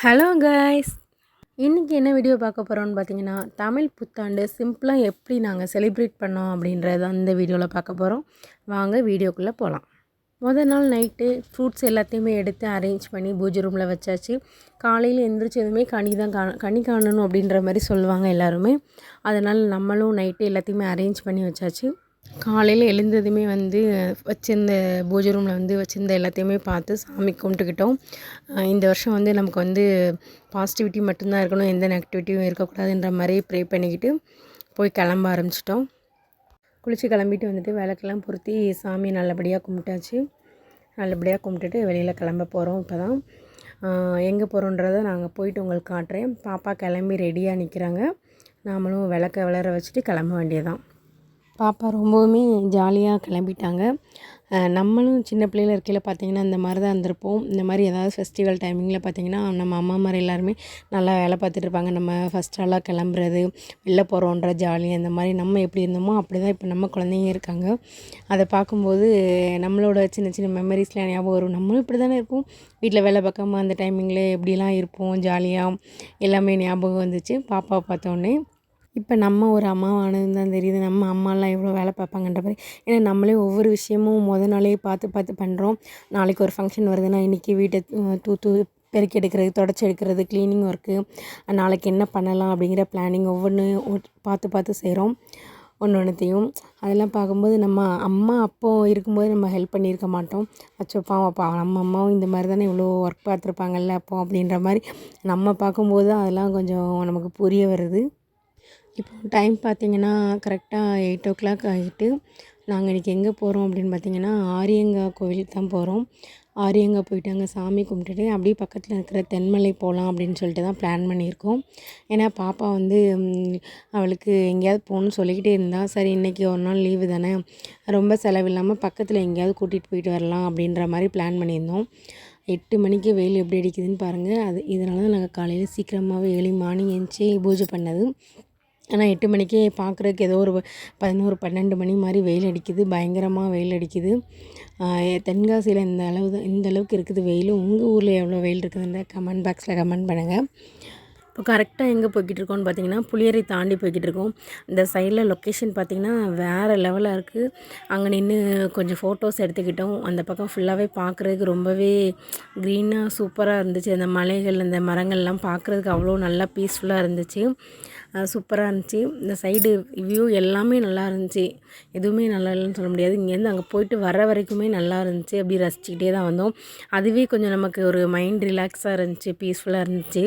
Hello guys, இன்றைக்கி என்ன video பார்க்க போகிறோன்னு பார்த்தீங்கன்னா, தமிழ் புத்தாண்டு சிம்பிளாக எப்படி நாங்கள் செலிப்ரேட் பண்ணோம் அப்படின்றத இந்த வீடியோவில் பார்க்க போகிறோம். வாங்க வீடியோக்குள்ளே போகலாம். முதல் நாள் நைட்டு ஃப்ரூட்ஸ் எல்லாத்தையுமே எடுத்து அரேஞ்ச் பண்ணி பூஜை ரூமில் வச்சாச்சு. காலையில் எழுந்திரிச்சதுமே கனி காணணும் அப்படின்ற மாதிரி சொல்லுவாங்க எல்லாருமே. அதனால் நம்மளும் நைட்டு எல்லாத்தையுமே அரேஞ்ச் பண்ணி வச்சாச்சு. காலையில் எழுந்ததுமே வச்சிருந்த பூஜை ரூமில் வச்சிருந்த எல்லாத்தையுமே பார்த்து சாமி கும்பிட்டுக்கிட்டோம். இந்த வருஷம் நமக்கு பாசிட்டிவிட்டி மட்டும்தான் இருக்கணும், எந்த நெகட்டிவிட்டியும் இருக்கக்கூடாதுன்ற மாதிரி ப்ரே பண்ணிக்கிட்டு போய் கிளம்ப ஆரம்பிச்சிட்டோம். குளித்து கிளம்பிட்டு விளக்கெல்லாம் பொருத்தி சாமி நல்லபடியாக கும்பிட்டாச்சு. நல்லபடியாக கும்பிட்டுட்டு வெளியில் கிளம்ப போகிறோம். இப்போ தான் எங்கே போகிறோன்றதை நாங்கள் போயிட்டு உங்களுக்கு காட்டுறேன். பாப்பா கிளம்பி ரெடியாக நிற்கிறாங்க. நாமளும் விளக்க வளர வச்சுட்டு கிளம்ப வேண்டியதான். பாப்பா ரொம்பவுமே ஜாலியாக கிளம்பிட்டாங்க. நம்மளும் சின்ன பிள்ளையில் இருக்கையில் பார்த்திங்கன்னா இந்த மாதிரி தான் இருந்திருப்போம். இந்த மாதிரி ஏதாவது ஃபெஸ்டிவல் டைமிங்கில் பார்த்திங்கன்னா நம்ம அம்மா மாதிரி எல்லாருமே நல்லா வேலை பார்த்துட்டு இருப்பாங்க. நம்ம ஃபஸ்ட் ஆளாக கிளம்புறது, வெளில போகிறோன்ற ஜாலியாக இந்த மாதிரி நம்ம எப்படி இருந்தோமோ அப்படி தான் இப்போ நம்ம குழந்தைங்க இருக்காங்க. அதை பார்க்கும்போது நம்மளோட சின்ன சின்ன மெமரிஸ்லாம் ஞாபகம் வரும். நம்மளும் இப்படி தானே இருப்போம், வீட்டில் வேலை பார்க்காம அந்த டைமிங்கில் எப்படிலாம் இருப்போம், ஜாலியாக எல்லாமே ஞாபகம் வந்துச்சு பாப்பாவை பார்த்தோன்னே. இப்போ நம்ம ஒரு அம்மாவானது தான் தெரியுது, நம்ம அம்மாலாம் எவ்வளோ வேலை பார்ப்பாங்கன்ற மாதிரி. ஏன்னா நம்மளே ஒவ்வொரு விஷயமும் நாளே பார்த்து பண்ணுறோம். நாளைக்கு ஒரு ஃபங்க்ஷன் வருதுன்னா இன்றைக்கி வீட்டை தூத்து பெருக்கி எடுக்கிறது, தொடச்சி எடுக்கிறது, க்ளீனிங் ஒர்க்கு, நாளைக்கு என்ன பண்ணலாம் அப்படிங்கிற பிளானிங் ஒவ்வொன்றும் பார்த்து செய்கிறோம். ஒன்றையும் அதெல்லாம் பார்க்கும்போது நம்ம அம்மா அப்போது இருக்கும்போது நம்ம ஹெல்ப் பண்ணியிருக்க மாட்டோம். அச்சோ பாவப்பா, நம்ம அம்மாவும் இந்த மாதிரி தானே இவ்வளோ ஒர்க் பார்த்துருப்பாங்கல்ல அப்போ அப்படின்ற மாதிரி நம்ம பார்க்கும்போது தான் அதெல்லாம் கொஞ்சம் நமக்கு புரிய வருது. இப்போ டைம் பார்த்திங்கன்னா கரெக்டாக 8:00 ஆகிட்டு. நாங்கள் இன்றைக்கி எங்கே போகிறோம் அப்படின்னு பார்த்திங்கன்னா, ஆரியங்கா கோவிலுக்கு தான் போகிறோம். ஆரியங்கா போயிட்டு அங்கே சாமி கும்பிட்டுட்டு அப்படியே பக்கத்தில் இருக்கிற தென்மலை போகலாம் அப்படின்னு சொல்லிட்டு தான் பிளான் பண்ணியிருக்கோம். ஏன்னா பாப்பா அவளுக்கு எங்கேயாவது போகணுன்னு சொல்லிக்கிட்டே இருந்தால், சரி இன்றைக்கி ஒரு நாள் லீவு தானே, ரொம்ப செலவில்லாமல் பக்கத்தில் எங்கேயாவது கூட்டிகிட்டு போயிட்டு வரலாம் அப்படின்ற மாதிரி பிளான் பண்ணியிருந்தோம். 8 மணிக்கு வெயில் எப்படி அடிக்குதுன்னு பாருங்கள். இதனால தான் நாங்கள் காலையில் சீக்கிரமாகவே ஏர்லி மார்னிங் எழுந்துச்சி பூஜை பண்ணது. ஆனால் 8 மணிக்கே பார்க்குறதுக்கு ஏதோ ஒரு 11, 12 மணி மாதிரி வெயில் அடிக்குது, பயங்கரமாக வெயில் அடிக்குது. தென்காசியில் இந்த அளவுக்கு இருக்குது வெயில். உங்கள் ஊரில் எவ்வளோ வெயில் இருக்குதுன்ற கமெண்ட் பாக்ஸில் கமெண்ட் பண்ணுங்கள். இப்போ கரெக்டாக எங்கே போய்கிட்டு இருக்கோம்னு பார்த்தீங்கன்னா, புளியரை தாண்டி போய்கிட்டு இருக்கோம். இந்த சைடில் லொக்கேஷன் பார்த்திங்கன்னா வேறு லெவலாக இருக்குது. அங்கே நின்று கொஞ்சம் ஃபோட்டோஸ் எடுத்துக்கிட்டோம். அந்த பக்கம் ஃபுல்லாகவே பார்க்குறதுக்கு ரொம்பவே க்ரீனாக சூப்பராக இருந்துச்சு. அந்த மலைகள், அந்த மரங்கள்லாம் பார்க்குறதுக்கு அவ்வளோ நல்லா பீஸ்ஃபுல்லாக இருந்துச்சு, சூப்பராக இருந்துச்சு. இந்த சைடு வியூ எல்லாமே நல்லா இருந்துச்சு, எதுவுமே நல்லா இல்லைன்னு சொல்ல முடியாது. இங்கேருந்து அங்கே போயிட்டு வர வரைக்குமே நல்லா இருந்துச்சு. அப்படி ரசிச்சுக்கிட்டே தான் வந்தோம். அதுவே கொஞ்சம் நமக்கு ஒரு மைண்ட் ரிலாக்ஸாக இருந்துச்சு, பீஸ்ஃபுல்லாக இருந்துச்சு.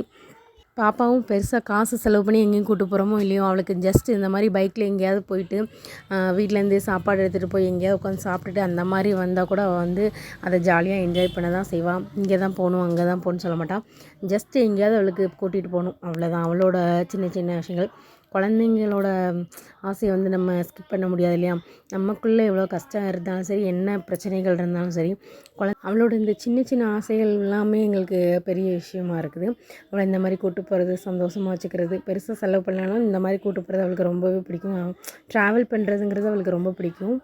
பாப்பாவும் பெருசாக காசு செலவு பண்ணி எங்கேயும் கூட்டு போகிறோமோ இல்லையோ, அவளுக்கு ஜஸ்ட் இந்த மாதிரி பைக்கில் எங்கேயாவது போயிட்டு வீட்டிலேருந்து சாப்பாடு எடுத்துகிட்டு போய் எங்கேயாவது உட்காந்து சாப்பிட்டுட்டு அந்த மாதிரி வந்தால் கூட அவள் அதை ஜாலியாக என்ஜாய் பண்ண தான் செய்வாள். இங்கே தான் போகணும், அங்கே தான் போகணுன்னு சொல்ல மாட்டாள். ஜஸ்ட்டு எங்கேயாவது அவளுக்கு கூட்டிகிட்டு போகணும், அவ்வளோதான் அவளோட சின்ன சின்ன விஷயங்கள். குழந்தைங்களோட ஆசையை நம்ம ஸ்கிப் பண்ண முடியாது இல்லையா. நமக்குள்ளே எவ்வளோ கஷ்டம் இருந்தாலும் சரி, என்ன பிரச்சனைகள் இருந்தாலும் சரி, அவளோட இந்த சின்ன சின்ன ஆசைகள் எல்லாமே எங்களுக்கு பெரிய விஷயமா இருக்குது. அவளை இந்த மாதிரி கூட்டு போகிறது, சந்தோஷமாக வச்சுக்கிறது, பெருசாக செலவு பண்ணாலும் இந்த மாதிரி கூட்டு போகிறது அவளுக்கு ரொம்பவே பிடிக்கும். ட்ராவல் பண்ணுறதுங்கிறது அவளுக்கு ரொம்ப பிடிக்கும்.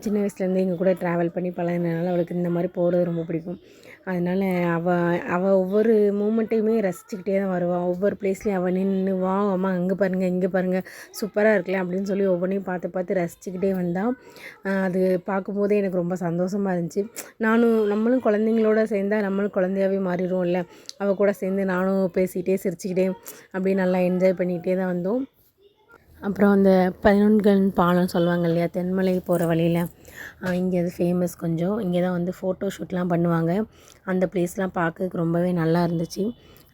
சின்ன வயசுலேருந்து எங்கள் கூட ட்ராவல் பண்ணி பழகினதுனால அவளுக்கு இந்த மாதிரி போகிறது ரொம்ப பிடிக்கும். அதனால் அவள் ஒவ்வொரு மூமெண்ட்டையுமே ரசிச்சுக்கிட்டே தான் வருவாள். ஒவ்வொரு பிளேஸ்லேயும் அவள் நின்று, வா அம்மா அங்கே பாருங்கள், இங்கே பாருங்கள், சூப்பராக இருக்கலாம் அப்படின்னு சொல்லி ஒவ்வொன்றையும் பார்த்து ரசிச்சுக்கிட்டே வந்தால் அது பார்க்கும்போதே எனக்கு ரொம்ப சந்தோஷமாக இருந்துச்சு. நம்மளும் குழந்தைங்களோட சேர்ந்தால் நம்மளும் குழந்தையாகவே மாறிடுவோம் இல்லை. அவள் கூட சேர்ந்து நானும் பேசிக்கிட்டே சிரிச்சுக்கிட்டே அப்படியே நல்லா என்ஜாய் பண்ணிக்கிட்டே தான் வந்தோம். அப்புறம் அந்த 11 பாலம் சொல்லுவாங்க இல்லையா, தென்மலை போகிற வழியில், இங்கே அது ஃபேமஸ். கொஞ்சம் இங்கே தான் ஃபோட்டோ ஷூட்லாம் பண்ணுவாங்க. அந்த ப்ளேஸ்லாம் பார்க்கறதுக்கு ரொம்பவே நல்லா இருந்துச்சு.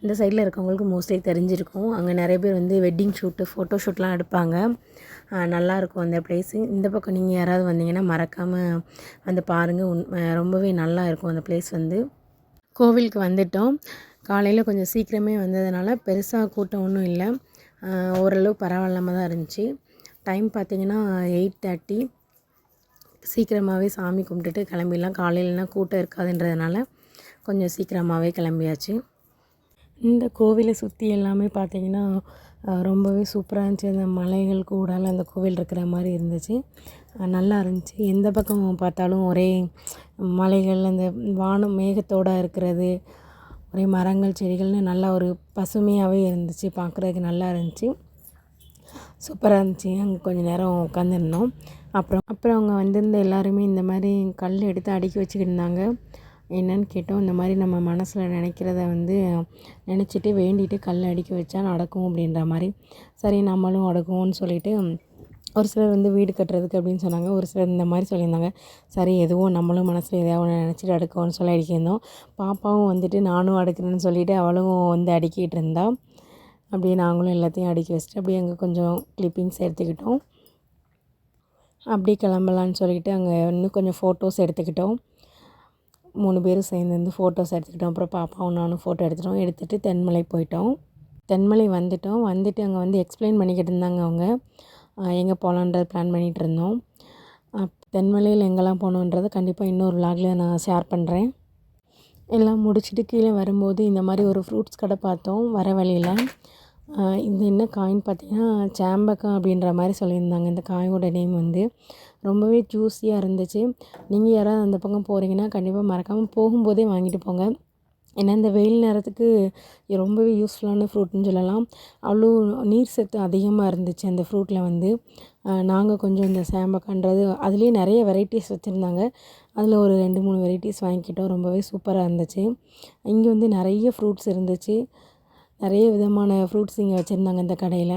இந்த சைடில் இருக்கவங்களுக்கு மோஸ்ட்லி தெரிஞ்சிருக்கும். அங்கே நிறைய பேர் வெட்டிங் ஷூட்டு, ஃபோட்டோ ஷூட்லாம் எடுப்பாங்க. நல்லாயிருக்கும் அந்த ப்ளேஸு. இந்த பக்கம் நீங்கள் யாராவது வந்தீங்கன்னா மறக்காமல் பாருங்கள். ரொம்பவே நல்லா இருக்கும் அந்த ப்ளேஸ். கோவிலுக்கு வந்துவிட்டோம். காலையில் கொஞ்சம் சீக்கிரமே வந்ததுனால பெருசாக கூட்டம் ஒன்றும் இல்லை, ஓரளவு பரவாயில்லாமல் தான் இருந்துச்சு. டைம் பார்த்திங்கன்னா 8:30. சீக்கிரமாகவே சாமி கும்பிட்டுட்டு கிளம்பிடலாம். காலையிலலாம் கூட்டம் இருக்காதுன்றதுனால கொஞ்சம் சீக்கிரமாகவே கிளம்பியாச்சு. இந்த கோவிலை சுற்றி எல்லாமே பார்த்திங்கன்னா ரொம்பவே சூப்பராக இருந்துச்சு. அந்த மலைகள் கூடால அந்த கோவில் இருக்கிற மாதிரி இருந்துச்சு, நல்லா இருந்துச்சு. எந்த பக்கம் பார்த்தாலும் ஒரே மலைகள், அந்த வானம் மேகத்தோடு இருக்கிறது, ஒரே மரங்கள் செடிகள்னு நல்லா ஒரு பசுமையாகவே இருந்துச்சு, பார்க்குறதுக்கு நல்லா இருந்துச்சு, சூப்பராக இருந்துச்சு. அங்கே கொஞ்சம் நேரம் உட்காந்துருந்தோம். அப்புறம் அவங்க வந்திருந்த எல்லாருமே இந்த மாதிரி கல் எடுத்து அடுக்கி வச்சுக்கிட்டு இருந்தாங்க. என்னன்னு கேட்டோம். இந்த மாதிரி நம்ம மனசில் நினைக்கிறத வந்து நினச்சிட்டு வேண்டிட்டு கல் அடுக்கி வச்சா நடக்கும் அப்படின்ற மாதிரி. சரி நம்மளும் அடுக்குவோம்னு சொல்லிவிட்டு ஒரு சிலர் வந்து வீடு கட்டுறதுக்கு அப்படின்னு சொன்னாங்க. ஒரு சிலர் இந்த மாதிரி சொல்லியிருந்தாங்க. சரி எதுவும் நம்மளும் மனசில் எதாவது ஒன்று நினச்சிட்டு அடுக்குவோன்னு சொல்லி அடுக்கியிருந்தோம். பாப்பாவும் வந்துட்டு நானும் அடுக்கிறேன்னு சொல்லிவிட்டு அவளும் வந்து அடுக்கிட்டு இருந்தா. அப்படியே நாங்களும் எல்லாத்தையும் அடுக்கி வச்சுட்டு அப்படியே அங்கே கொஞ்சம் கிளிப்பிங்ஸ் எடுத்துக்கிட்டோம். அப்படி கிளம்பலான்னு சொல்லிவிட்டு அங்கே இன்னும் கொஞ்சம் ஃபோட்டோஸ் எடுத்துக்கிட்டோம். 3 பேரும் சேர்ந்து ஃபோட்டோஸ் எடுத்துக்கிட்டோம். அப்புறம் பாப்பாவும் நானும் ஃபோட்டோ எடுத்துகிட்டு தென்மலை போயிட்டோம். தென்மலை வந்துவிட்டோம். வந்துட்டு அங்கே வந்து எக்ஸ்பிளைன் பண்ணிக்கிட்டு இருந்தாங்க அவங்க. எங்கே போகலான்றது பிளான் பண்ணிகிட்டு இருந்தோம். தென்மலையில் எங்கெல்லாம் போகணுன்றதை கண்டிப்பாக இன்னொரு விலாகில் நான் ஷேர் பண்ணுறேன். எல்லாம் முடிச்சுட்டு கீழே வரும்போது இந்த மாதிரி ஒரு ஃப்ரூட்ஸ் கடை பார்த்தோம் வர வழியில். இது என்ன காயின்னு பார்த்தீங்கன்னா சாம்பக்காய் அப்படின்ற மாதிரி சொல்லியிருந்தாங்க. இந்த காயோட நேம் வந்து ரொம்பவே ஜூஸியாக இருந்துச்சு. நீங்கள் யாராவது அந்த பக்கம் போகிறீங்கன்னா கண்டிப்பாக மறக்காமல் போகும்போதே வாங்கிட்டு போங்க. ஏன்னா இந்த வெயில் நேரத்துக்கு ரொம்பவே யூஸ்ஃபுல்லான ஃப்ரூட்னு சொல்லலாம். அவ்வளோ நீர் சத்து அதிகமாக இருந்துச்சு அந்த ஃப்ரூட்டில் வந்து. நாங்கள் கொஞ்சம் இந்த சாம்பக்கான்றது அதுலேயே நிறைய வெரைட்டிஸ் வச்சுருந்தாங்க. அதில் ஒரு 2-3 வெரைட்டிஸ் வாங்கிக்கிட்டோம். ரொம்பவே சூப்பராக இருந்துச்சு. இங்கே வந்து நிறைய ஃப்ரூட்ஸ் இருந்துச்சு. நிறைய விதமான ஃப்ரூட்ஸ் இங்கே வச்சுருந்தாங்க இந்த கடையில்.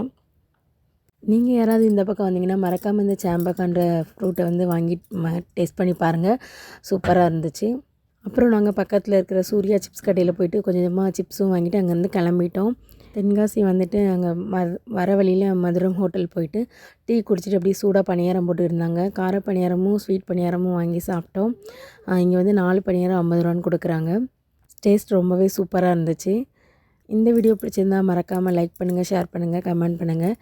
நீங்கள் யாராவது இந்த பக்கம் வந்தீங்கன்னா மறக்காமல் இந்த சாம்பக்கான்ற ஃப்ரூட்டை வந்து வாங்கி டேஸ்ட் பண்ணி பாருங்கள். சூப்பராக இருந்துச்சு. அப்புறம் நாங்கள் பக்கத்தில் இருக்கிற சூர்யா சிப்ஸ் கடையில் போயிட்டு கொஞ்சமாக சிப்ஸும் வாங்கிட்டு அங்கேருந்து கிளம்பிட்டோம். தென்காசி வந்துட்டு அங்கே வர வழியில் மதுரம் ஹோட்டல் போயிட்டு டீ குடிச்சிட்டு அப்படியே சூடாக பணியாரம் போட்டு இருந்தாங்க. கார பணியாரமும் ஸ்வீட் பணியாரமும் வாங்கி சாப்பிட்டோம். இங்கே வந்து 4 பணியாரம் 50 ரூபான்னு கொடுக்குறாங்க. டேஸ்ட் ரொம்பவே சூப்பராக இருந்துச்சு. இந்த வீடியோ பிடிச்சிருந்தால் மறக்காமல் லைக் பண்ணுங்கள், ஷேர் பண்ணுங்கள், கமெண்ட் பண்ணுங்கள்.